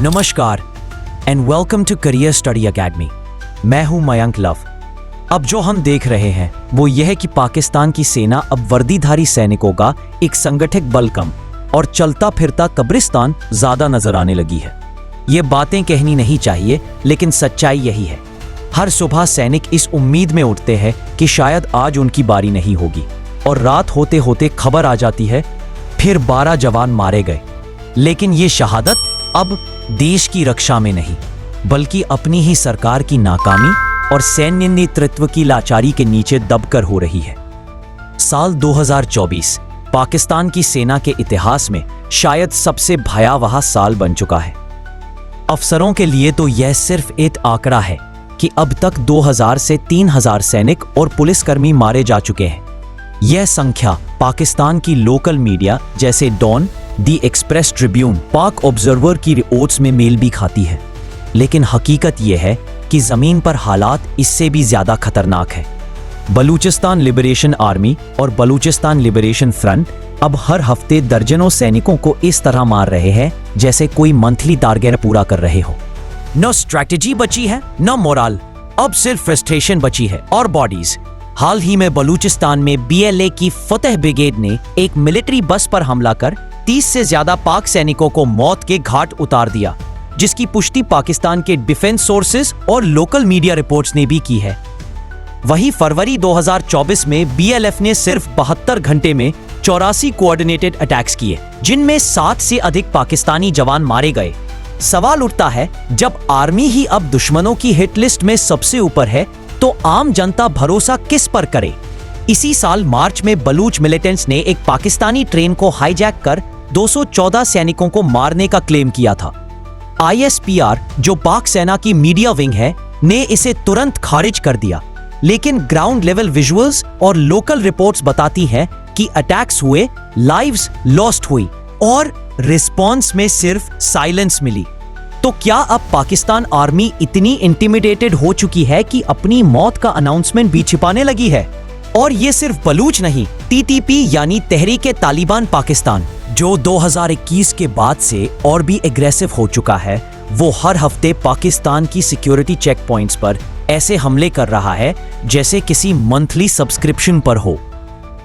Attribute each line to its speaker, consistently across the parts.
Speaker 1: नमस्कार and welcome to career study academy. मैं हूं मयंक लव। अब जो हम देख रहे हैं वो यह है कि पाकिस्तान की सेना अब वर्दीधारी सैनिकों का एक संगठित बल कम और चलता फिरता कब्रिस्तान ज्यादा नजर आने लगी है। ये बातें कहनी नहीं चाहिए, लेकिन सच्चाई यही है। हर सुबह सैनिक इस उम्मीद में उठते हैं कि शायद आज उनकी बारी नहीं होगी, और रात होते होते खबर आ जाती है फिर 12 जवान मारे गए। लेकिन ये शहादत अब देश की रक्षा में नहीं, बल्कि अपनी ही सरकार की नाकामी और सैन्य नेतृत्व की लाचारी के नीचे दबकर हो रही है। साल 2024 पाकिस्तान की सेना के इतिहास में शायद सबसे भयावह साल बन चुका है। अफसरों के लिए तो यह सिर्फ एक आंकड़ा है कि अब तक 2000 से 3000 सैनिक और पुलिसकर्मी मारे जा चुके हैं। यह संख्या पाकिस्तान की लोकल मीडिया जैसे डॉन, दी एक्सप्रेस ट्रिब्यून, पाक ऑब्जर्वर की रिपोर्ट्स में मेल भी खाती है। लेकिन हकीकत यह है कि जमीन पर हालात इससे भी ज्यादा खतरनाक है। बलूचिस्तान लिबरेशन आर्मी और बलूचिस्तान लिबरेशन फ्रंट अब हर हफ्ते दर्जनों सैनिकों को इस तरह मार रहे हैं जैसे कोई मंथली टारगेट पूरा कर रहे हो। न स्ट्रैटेजी बची है, न मोरल, अब सिर्फ फ्रस्ट्रेशन बची है और बॉडीज। हाल ही में बलूचिस्तान में BLA की फतेह ब्रिगेड ने एक मिलिट्री बस पर हमला कर 30 से ज्यादा पाक सैनिकों को मौत के घाट उतार दिया, जिसकी पुष्टि पाकिस्तान के डिफेंस सोर्सेज और लोकल मीडिया रिपोर्ट्स ने भी की है। वहीं फरवरी 2024 में BLF ने सिर्फ 72 घंटे में 84 कोऑर्डिनेटेड अटैक्स किए, जिनमें 60 से अधिक पाकिस्तानी जवान मारे गए। सवाल उठता है, जब आर्मी ही अब दुश्मनों की हिट लिस्ट में सबसे ऊपर है तो आम जनता भरोसा किस पर करे? इसी साल मार्च में बलूच मिलिटेंट्स ने एक पाकिस्तानी ट्रेन को हाईजैक कर 214 सैनिकों को मारने का क्लेम किया था। ISPR, जो पाक सेना की मीडिया विंग है, ने इसे तुरंत खारिज कर दिया। लेकिन ग्राउंड लेवल विजुअल्स और लोकल रिपोर्ट्स बताती हैं कि अटैक्स हुए, लाइव्स लॉस्ट हुई और रिस्पॉन्स में सिर्फ साइलेंस मिली। तो क्या अब पाकिस्तान आर्मी इतनी इंटिमिडेटेड हो चुकी है कि अपनी मौत का अनाउंसमेंट भी छिपाने लगी है? और ये सिर्फ बलूच नहीं, TTP यानी तहरीक-ए-तालिबान पाकिस्तान, जो 2021 के बाद से और भी एग्रेसिव हो चुका है, वो हर हफ्ते पाकिस्तान की सिक्योरिटी चेक पॉइंट्स पर ऐसे हमले कर रहा है जैसे किसी मंथली सब्सक्रिप्शन पर हो।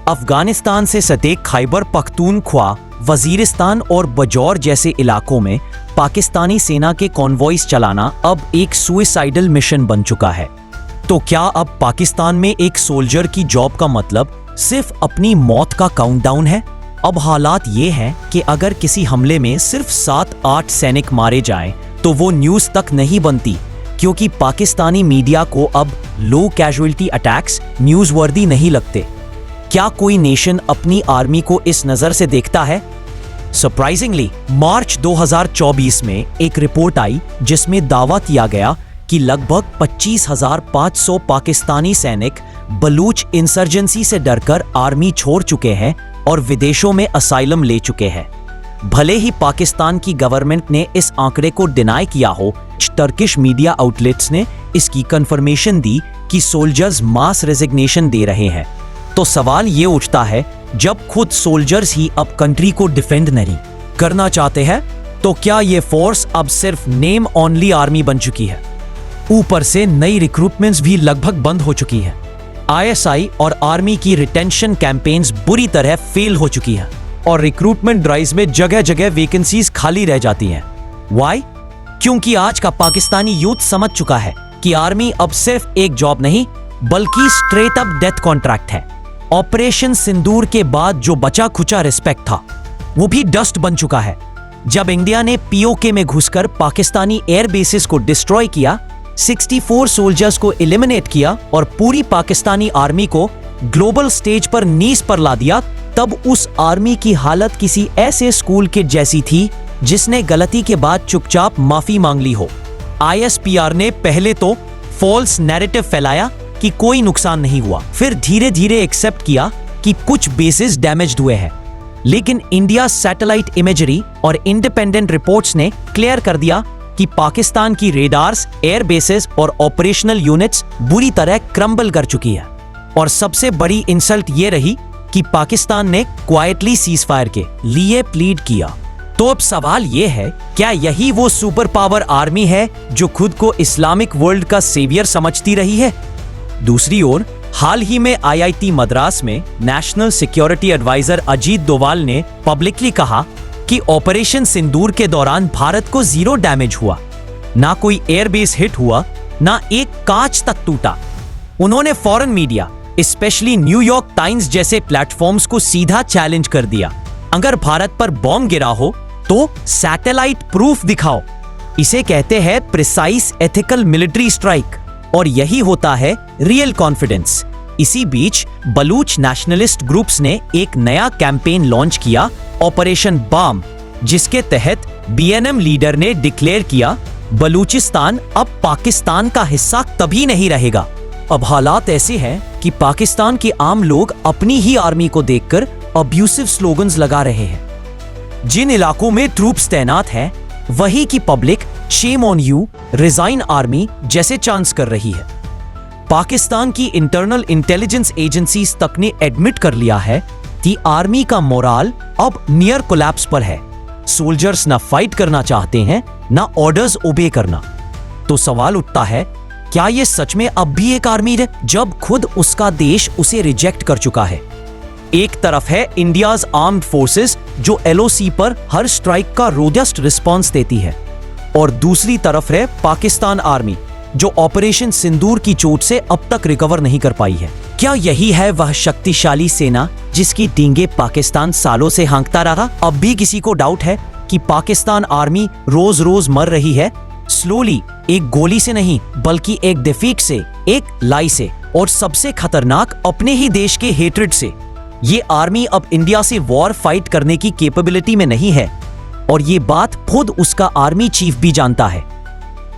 Speaker 1: अफगानिस्तान से सटे खैबर पख्तूनख्वा, वजीरिस्तान और बजौर जैसे इलाकों में पाकिस्तानी सेना के कॉन्वॉयज चलाना अब एक सुइसाइडल मिशन बन चुका है। तो क्या अब पाकिस्तान में एक सोल्जर की जॉब का मतलब सिर्फ अपनी मौत का काउंटडाउन है? अब हालात ये हैं कि अगर किसी हमले में सिर्फ 7-8 सैनिक मारे जाएं, तो वो न्यूज़ तक नहीं बनती, क्योंकि पाकिस्तानी मीडिया को अब लो कैजुअलिटी अटैक्स न्यूज़वर्दी नहीं लगते। क्या कोई नेशन अपनी आर्मी को इस नज़र से देखता है? सरप्राइजिंगली मार्च 2024 में एक रिपोर्ट आई जिसमें दावा किया गया कि लगभग 25,500 पाकिस्तानी सैनिक बलूच इंसर्जेंसी से डरकर आर्मी छोड़ चुके हैं और विदेशों में असाइलम ले चुके हैं। भले ही पाकिस्तान की गवर्नमेंट ने इस आंकड़े को डिनाई किया हो, टर्किश मीडिया आउटलेट्स ने इसकी कंफर्मेशन दी कि सोल्जर्स मास रेजिग्नेशन दे रहे हैं। तो सवाल ये उठता है, जब खुद सोल्जर्स ही अब कंट्री को डिफेंड नहीं करना चाहते हैं, तो क्या ये फोर्स अब सिर्फ नेम ओनली आर्मी बन चुकी है? ऊपर से नई रिक्रूटमेंट्स भी लगभग बंद हो चुकी है। ISI और आर्मी की रिटेंशन कैंपेन्स बुरी तरह फेल हो चुकी है और रिक्रूटमेंट ड्राइव्स में जगह जगह वैकेंसीज खाली रह जाती हैं। Why? क्योंकि आज का पाकिस्तानी यूथ समझ चुका है कि आर्मी अब सिर्फ एक जॉब नहीं, बल्कि स्ट्रेट अप डेथ कॉन्ट्रैक्ट है। ऑपरेशन सिंदूर के बाद जो बचा खुचा रिस्पेक्ट था, वो भी डस्ट बन चुका है। जब इंडिया ने POK में घुसकर पाकिस्तानी एयर बेसिस को डिस्ट्रॉय किया, 64 सोल्जर्स को एलिमिनेट किया और पूरी पाकिस्तानी आर्मी को ग्लोबल स्टेज पर नीस पर ला दिया, तब उस आर्मी की हालत किसी ऐसे स्कूल किड जैसी थी जिसने गलती के बाद चुपचाप माफी मांग ली हो। ISPR ने पहले तो फॉल्स नैरेटिव फैलाया कि कोई नुकसान नहीं हुआ, फिर धीरे धीरे एक्सेप्ट किया कि कुछ बेसिस डैमेज्ड हुए हैं। लेकिन इंडिया सैटेलाइट इमेजरी और इंडिपेंडेंट रिपोर्ट्स ने क्लियर कर दिया कि पाकिस्तान की रेडार्स, एयर बेसेस और ऑपरेशनल यूनिट्स बुरी तरह क्रम्बल कर चुकी है। और सबसे बड़ी इंसल्ट ये रही कि पाकिस्तान ने क्वाइटली सीजफायर के लिए प्लीड किया। तो अब सवाल ये है, क्या यही वो सुपर पावर आर्मी है जो खुद को इस्लामिक वर्ल्ड का सेवियर समझती रही है? दूसरी ओर हाल ही में आईआईटी मद्रास में national security adviser Ajit Doval ने पब्लिकली कहा कि ऑपरेशन सिंदूर के दौरान भारत को 0 डैमेज हुआ, ना कोई एयरबेस हिट हुआ, ना एक कांच तक टूटा। उन्होंने foreign media, specially New York times जैसे प्लेटफॉर्म्स को सीधा चैलेंज कर दिया, अगर भारत पर बॉम्ब गिरा हो तो सैटेलाइट प्रूफ दिखाओ। इसे कहते हैं प्रिसाइज एथिकल मिलिट्री स्ट्राइक, और यही होता है रियल कॉन्फिडेंस। इसी बीच बलूच नेशनलिस्ट ग्रुप्स ने एक नया कैंपेन लॉन्च किया, ऑपरेशन बाम, जिसके तहत बीएनएम लीडर ने डिक्लेयर किया, बलूचिस्तान अब पाकिस्तान का हिस्सा कभी नहीं रहेगा। अब हालात ऐसे हैं कि पाकिस्तान के आम लोग अपनी ही आर्मी को देखकर अब्यूसिव स्लोगन्स लगा रहे हैं। जिन इलाकों में ट्रूप्स तैनात हैं, वही की public shame on you, resign army जैसे चांस कर रही है। पाकिस्तान की इंटरनल इंटेलिजेंस एजेंसीज तक ने एडमिट कर लिया है कि आर्मी का मोराल अब नियर कोलैप्स पर है। सोल्जर्स ना फाइट करना चाहते हैं, ना ऑर्डर्स ओबे करना। तो सवाल उठता है, क्या यह सच में अब भी एक आर्मी है जब खुद उसका देश उसे रिजेक्ट कर चुका है? एक तरफ है इंडियाज आर्म्ड फोर्सेस जो एलओसी पर हर स्ट्राइक का रोडेस्ट रिस्पांस देती है, और दूसरी तरफ है पाकिस्तान आर्मी जो ऑपरेशन सिंदूर की चोट से अब तक रिकवर नहीं कर पाई है। क्या यही है वह शक्तिशाली सेना जिसकी डींगे पाकिस्तान सालों से हाँकता रहा? अब भी किसी को डाउट है कि पाकिस्तान आर्मी रोज रोज मर रही है, स्लोली, एक गोली से नहीं बल्कि एक डिफीट से, एक लाई से, और सबसे खतरनाक अपने ही देश के हेट्रेड से। ये आर्मी अब इंडिया से वॉर फाइट करने की कैपेबिलिटी में नहीं है, और ये बात खुद उसका आर्मी चीफ भी जानता है।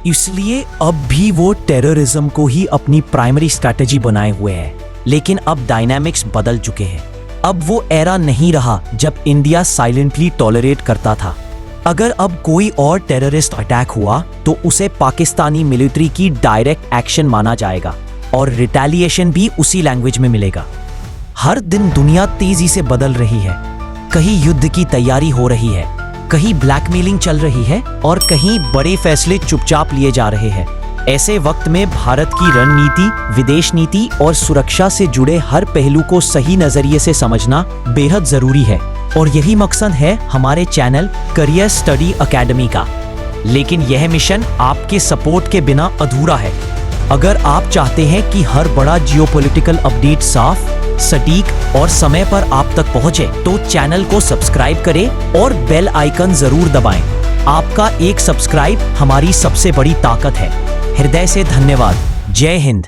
Speaker 1: इसलिए अब भी वो टेररिज्म को ही अपनी प्राइमरी स्ट्रैटेजी बनाए हुए है। लेकिन अब डायनामिक्स बदल चुके हैं। अब वो एरा नहीं रहा जब इंडिया साइलेंटली टॉलरेट करता था। अगर अब कोई और टेररिस्ट अटैक हुआ तो उसे पाकिस्तानी मिलिट्री की डायरेक्ट एक्शन माना जाएगा, और रिटेलिएशन भी उसी लैंग्वेज में मिलेगा। हर दिन दुनिया तेजी से बदल रही है। कहीं युद्ध की तैयारी हो रही है, कहीं ब्लैकमेलिंग चल रही है, और कहीं बड़े फैसले चुपचाप लिए जा रहे हैं। ऐसे वक्त में भारत की रणनीति, विदेश नीति और सुरक्षा से जुड़े हर पहलू को सही नजरिए से समझना बेहद जरूरी है, और यही मकसद है हमारे चैनल करियर स्टडी एकेडमी का। लेकिन यह मिशन आपके सपोर्ट के बिना अधूरा है। अगर आप चाहते हैं कि हर बड़ा जियोपॉलिटिकल अपडेट साफ, सटीक और समय पर आप तक पहुंचे, तो चैनल को सब्सक्राइब करें और बेल आइकन जरूर दबाएं। आपका एक सब्सक्राइब हमारी सबसे बड़ी ताकत है। हृदय से धन्यवाद। जय हिंद।